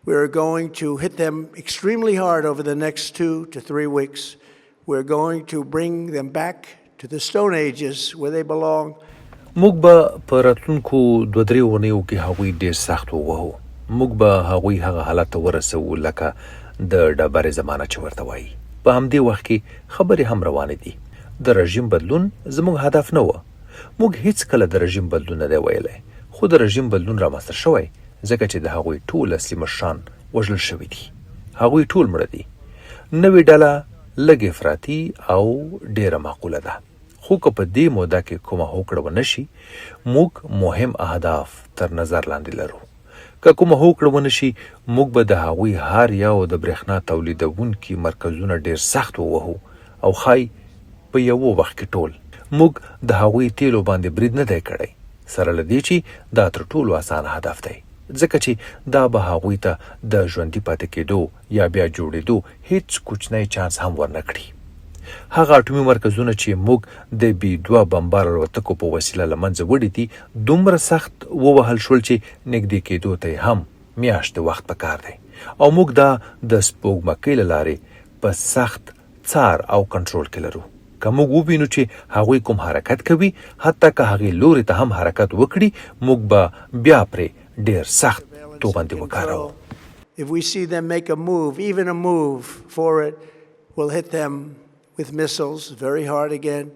We're going to hit them extremely hard over the next 2 to 3 weeks. We're going to bring them back to the Stone Ages where they belong. موږ به په راتلونکو 2-3 اونیو کې هغوی ډېر سخت ووهو. موږ به هغوی هغه حالت ته ورسوو لکه د ډبرې زمانه چې ورته وایي. په همدې وخت کې خبرې هم روانې دي. د رژیم بدلون زموږ هدف نه و. موږ هیڅ کله د رژیم بدلون نه دی ویلی، خو د رژیم بدلون رامنځته شوی ځکه چې د هغوی ټول اصلي مشران وژل شوي دي. هغوی ټول مړه دي. نوې ډله لږ افراطي او ډېره معقوله ده. خو که په دې موده کې کومه هوکړه ونه شي، موږ مهم اهداف تر نظر لاندې لرو. که کومه هوکړه ونه شي، موږ به د هغوی هر یو د برېښنا تولیدونکي مرکزونه ډېر سخت ووهو او ښایي په یوه وخت کې ټول. موږ د هغوی تیلو باندې برید نه دی کړی، سره له دې چې دا تر ټولو اسانه هدف دی، ځکه چې دا به هغوی ته د ژوندي پاتې کېدو یا بیا جوړېدو هیڅ کوچنی چانس هم ورنه کړي. هغه اټومي مرکزونه چې موږ د B-2 بمبار الوتکو په وسیله له منځه وړي دي دومره سخت ووهل شول چې نږدې کېدو ته هم میاشتې وخت پکار دی، او موږ دا د سپوږمکۍ له لارې په سخت څار او کنټرول کې لرو. که موږ ووینو چې هغوی کوم حرکت کوي، حتی که هغې لوري ته هم حرکت وکړي، موږ به بیا پرې ډېر سخت توغندي وکاروو. If we see them make a move, even a move for it, we'll hit them with missiles very hard again.